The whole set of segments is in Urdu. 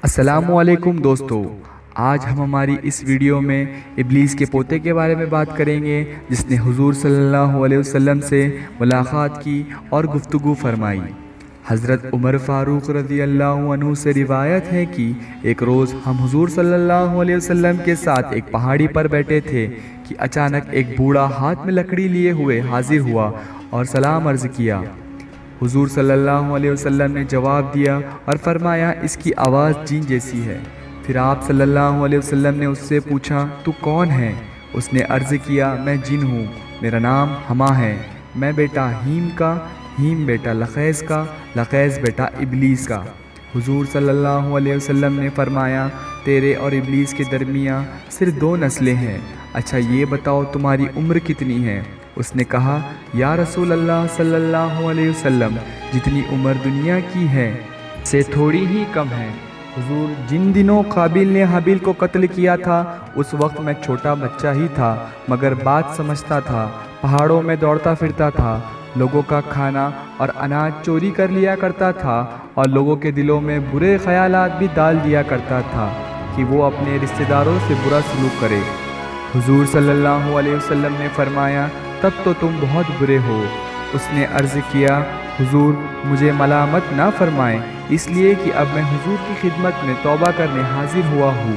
السلام علیکم دوستو، آج ہم ہماری اس ویڈیو میں ابلیس کے پوتے کے بارے میں بات کریں گے، جس نے حضور صلی اللہ علیہ وسلم سے ملاقات کی اور گفتگو فرمائی۔ حضرت عمر فاروق رضی اللہ عنہ سے روایت ہے کہ ایک روز ہم حضور صلی اللہ علیہ وسلم کے ساتھ ایک پہاڑی پر بیٹھے تھے کہ اچانک ایک بوڑھا ہاتھ میں لکڑی لیے ہوئے حاضر ہوا اور سلام عرض کیا۔ حضور صلی اللہ علیہ وسلم نے جواب دیا اور فرمایا، اس کی آواز جن جیسی ہے۔ پھر آپ صلی اللہ علیہ وسلم نے اس سے پوچھا، تو کون ہے؟ اس نے عرض کیا، میں جن ہوں، میرا نام ہما ہے، میں بیٹا ہیم کا، ہیم بیٹا لخیس کا، لخیس بیٹا ابلیس کا۔ حضور صلی اللہ علیہ وسلم نے فرمایا، تیرے اور ابلیس کے درمیان صرف 2 نسلیں ہیں، اچھا یہ بتاؤ تمہاری عمر کتنی ہے؟ اس نے کہا، یا رسول اللہ صلی اللہ علیہ وسلم، جتنی عمر دنیا کی ہے سے تھوڑی ہی کم ہے۔ حضور، جن دنوں قابیل نے حابیل کو قتل کیا تھا اس وقت میں چھوٹا بچہ ہی تھا، مگر بات سمجھتا تھا، پہاڑوں میں دوڑتا پھرتا تھا، لوگوں کا کھانا اور اناج چوری کر لیا کرتا تھا اور لوگوں کے دلوں میں برے خیالات بھی ڈال دیا کرتا تھا کہ وہ اپنے رشتہ داروں سے برا سلوک کرے۔ حضور صلی اللہ علیہ وسلم نے فرمایا، تب تو تم بہت برے ہو۔ اس نے عرض کیا، حضور مجھے ملامت نہ فرمائیں، اس لیے کہ اب میں حضور کی خدمت میں توبہ کرنے حاضر ہوا ہوں۔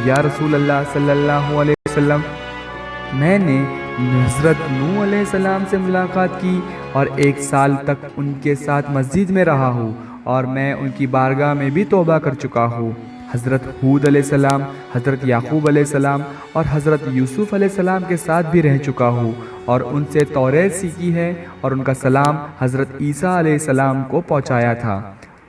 یا رسول اللہ صلی اللہ علیہ وسلم، میں نے حضرت نوح علیہ السلام سے ملاقات کی اور 1 سال تک ان کے ساتھ مسجد میں رہا ہوں، اور میں ان کی بارگاہ میں بھی توبہ کر چکا ہوں۔ حضرت ہود علیہ السلام، حضرت یعقوب علیہ السلام اور حضرت یوسف علیہ السلام کے ساتھ بھی رہ چکا ہوں اور ان سے توریت سیکھی ہے اور ان کا سلام حضرت عیسیٰ علیہ السلام کو پہنچایا تھا۔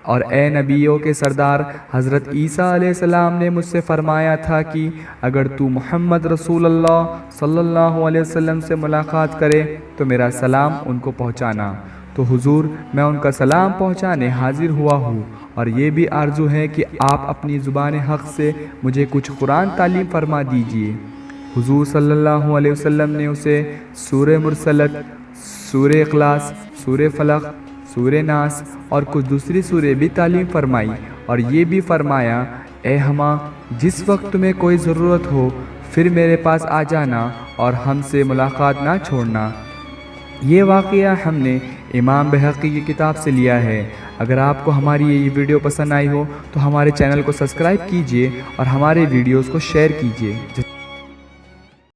اور اے نبیوں کے سردار، حضرت عیسیٰ علیہ السلام نے مجھ سے فرمایا تھا کہ اگر تو محمد رسول اللہ صلی اللہ علیہ وسلم سے ملاقات کرے تو میرا سلام ان کو پہنچانا۔ تو حضور، میں ان کا سلام پہنچانے حاضر ہوا ہوں، اور یہ بھی آرزو ہے کہ آپ اپنی زبان حق سے مجھے کچھ قرآن تعلیم فرما دیجئے۔ حضور صلی اللہ علیہ وسلم نے اسے سورہ مرسلت، سورہ اخلاص، سورہ فلق، سورہ ناس اور کچھ دوسری سورہ بھی تعلیم فرمائی، اور یہ بھی فرمایا، اے ہما، جس وقت تمہیں کوئی ضرورت ہو پھر میرے پاس آ جانا اور ہم سے ملاقات نہ چھوڑنا۔ یہ واقعہ ہم نے امام بہقی کی کتاب سے لیا ہے۔ اگر آپ کو ہماری یہ ویڈیو پسند آئی ہو تو ہمارے چینل کو سبسکرائب کیجئے اور ہمارے ویڈیوز کو شیئر کیجئے۔